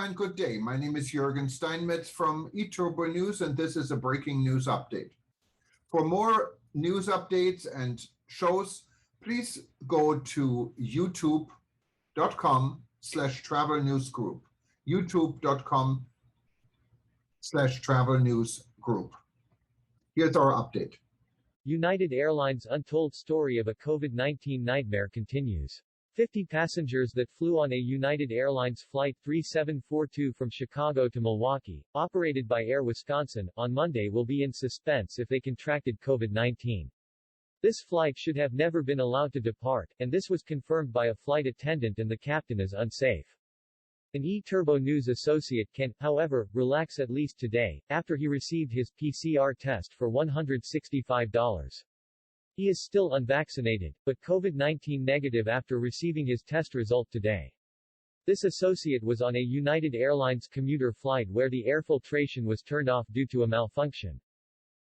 and good day. My name is Jürgen Steinmetz from eTurboNews, and this is a breaking news update. For more news updates and shows, please go to youtube.com/travel news group. youtube.com/travel news group. Here's our update. United Airlines' untold story of a COVID-19 nightmare continues. 50 passengers that flew on a United Airlines Flight 3742 from Chicago to Milwaukee, operated by Air Wisconsin, on Monday will be in suspense if they contracted COVID-19. This flight should have never been allowed to depart, and this was confirmed by a flight attendant and the captain as unsafe. An eTurboNews associate can, however, relax at least today, after he received his PCR test for $165. He is still unvaccinated, but COVID-19 negative after receiving his test result today. This associate was on a United Airlines commuter flight where the air filtration was turned off due to a malfunction.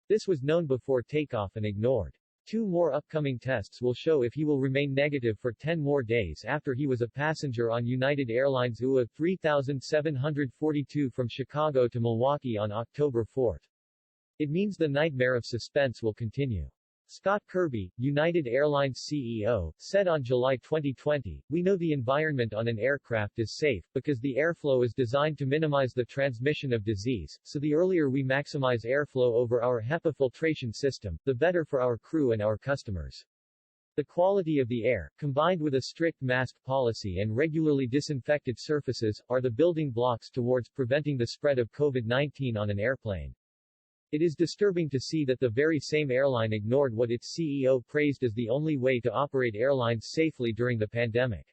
This was known before takeoff and ignored. 2 more upcoming tests will show if he will remain negative for 10 more days after he was a passenger on United Airlines UA 3742 from Chicago to Milwaukee on October 4. It means the nightmare of suspense will continue. Scott Kirby, United Airlines CEO, said on July 2020, "We know the environment on an aircraft is safe, because the airflow is designed to minimize the transmission of disease, so the earlier we maximize airflow over our HEPA filtration system, the better for our crew and our customers. The quality of the air, combined with a strict mask policy and regularly disinfected surfaces, are the building blocks towards preventing the spread of COVID-19 on an airplane." It is disturbing to see that the very same airline ignored what its CEO praised as the only way to operate airlines safely during the pandemic.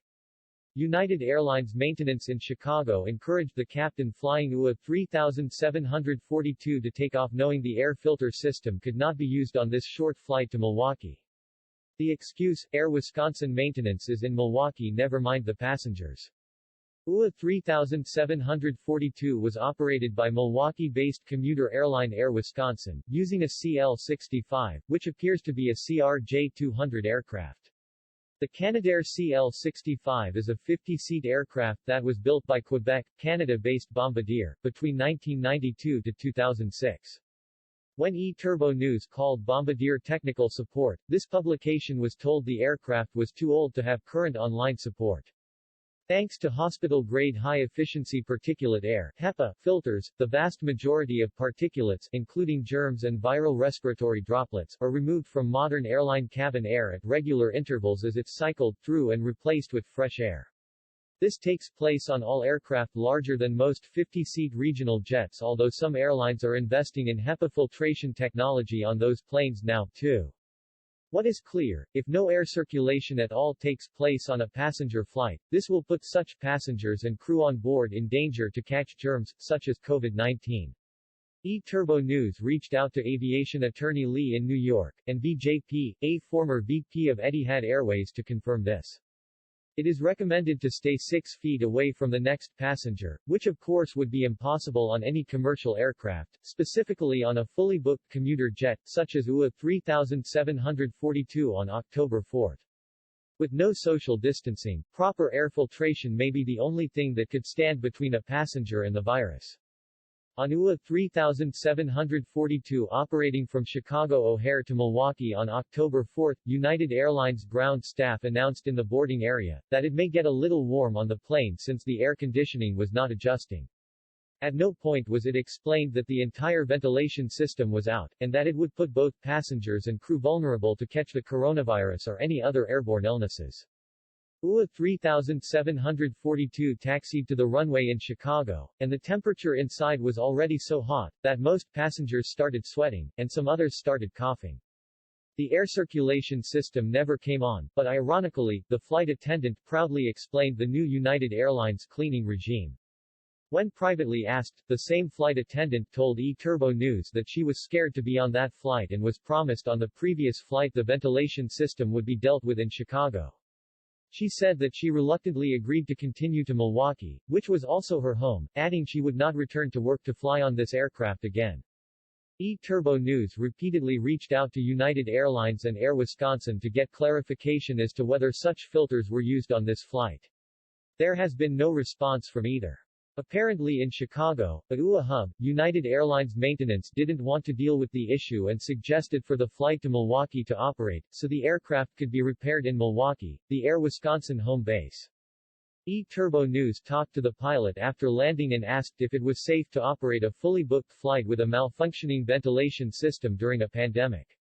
United Airlines maintenance in Chicago encouraged the captain flying UA 3742 to take off knowing the air filter system could not be used on this short flight to Milwaukee. The excuse, Air Wisconsin maintenance is in Milwaukee, never mind the passengers. UA 3742 was operated by Milwaukee-based commuter airline Air Wisconsin, using a CL-65, which appears to be a CRJ-200 aircraft. The Canadair CL-65 is a 50-seat aircraft that was built by Quebec, Canada-based Bombardier, between 1992 to 2006. When eTurboNews called Bombardier technical support, this publication was told the aircraft was too old to have current online support. Thanks to hospital-grade high-efficiency particulate air (HEPA) filters, the vast majority of particulates, including germs and viral respiratory droplets, are removed from modern airline cabin air at regular intervals as it's cycled through and replaced with fresh air. This takes place on all aircraft larger than most 50-seat regional jets, although some airlines are investing in HEPA filtration technology on those planes now, too. What is clear, if no air circulation at all takes place on a passenger flight, this will put such passengers and crew on board in danger to catch germs, such as COVID-19. eTurboNews reached out to aviation attorney Lee in New York, and BJP, a former VP of Etihad Airways, to confirm this. It is recommended to stay 6 feet away from the next passenger, which of course would be impossible on any commercial aircraft, specifically on a fully booked commuter jet, such as UA 3742 on October 4. With no social distancing, proper air filtration may be the only thing that could stand between a passenger and the virus. On UA 3742 operating from Chicago O'Hare to Milwaukee on October 4, United Airlines ground staff announced in the boarding area that it may get a little warm on the plane since the air conditioning was not adjusting. At no point was it explained that the entire ventilation system was out, and that it would put both passengers and crew vulnerable to catch the coronavirus or any other airborne illnesses. UA 3742 taxied to the runway in Chicago, and the temperature inside was already so hot that most passengers started sweating, and some others started coughing. The air circulation system never came on, but ironically, the flight attendant proudly explained the new United Airlines cleaning regime. When privately asked, the same flight attendant told eTurboNews that she was scared to be on that flight and was promised on the previous flight the ventilation system would be dealt with in Chicago. She said that she reluctantly agreed to continue to Milwaukee, which was also her home, adding she would not return to work to fly on this aircraft again. eTurboNews repeatedly reached out to United Airlines and Air Wisconsin to get clarification as to whether such filters were used on this flight. There has been no response from either. Apparently in Chicago, a UA hub, United Airlines maintenance didn't want to deal with the issue and suggested for the flight to Milwaukee to operate, so the aircraft could be repaired in Milwaukee, the Air Wisconsin home base. eTurboNews talked to the pilot after landing and asked if it was safe to operate a fully booked flight with a malfunctioning ventilation system during a pandemic.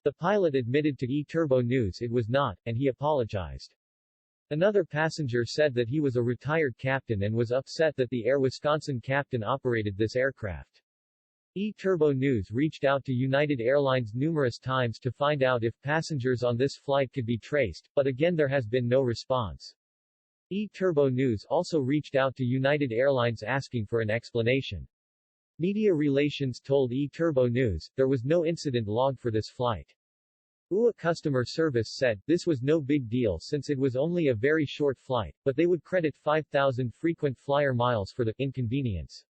The pilot admitted to eTurboNews it was not, and he apologized. Another passenger said that he was a retired captain and was upset that the Air Wisconsin captain operated this aircraft. eTurboNews reached out to United Airlines numerous times to find out if passengers on this flight could be traced, but again there has been no response. eTurboNews also reached out to United Airlines asking for an explanation. Media relations told eTurboNews there was no incident log for this flight. UA customer service said this was no big deal since it was only a very short flight, but they would credit 5,000 frequent flyer miles for the inconvenience.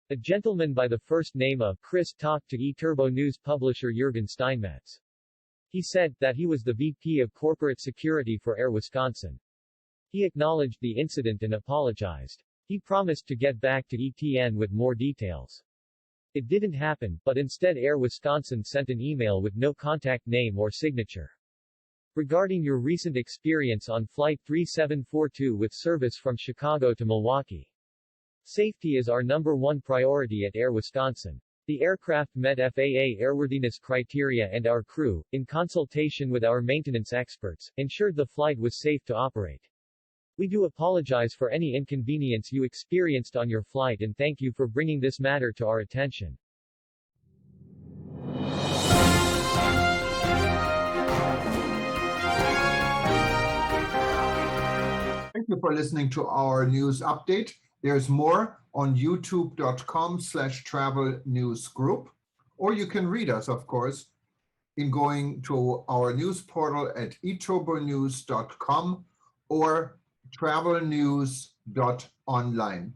A gentleman by the first name of Chris talked to eTurboNews publisher Jürgen Steinmetz. He said that he was the VP of Corporate Security for Air Wisconsin. He acknowledged the incident and apologized. He promised to get back to ETN with more details. It didn't happen, but instead Air Wisconsin sent an email with no contact name or signature. Regarding your recent experience on Flight 3742 with service from Chicago to Milwaukee. Safety is our #1 priority at Air Wisconsin. The aircraft met FAA airworthiness criteria and our crew, in consultation with our maintenance experts, ensured the flight was safe to operate. We do apologize for any inconvenience you experienced on your flight and thank you for bringing this matter to our attention. Thank you for listening to our news update. There's more on youtube.com/travel news group, or you can read us, of course, in going to our news portal at eTurboNews.com or travelnews.online.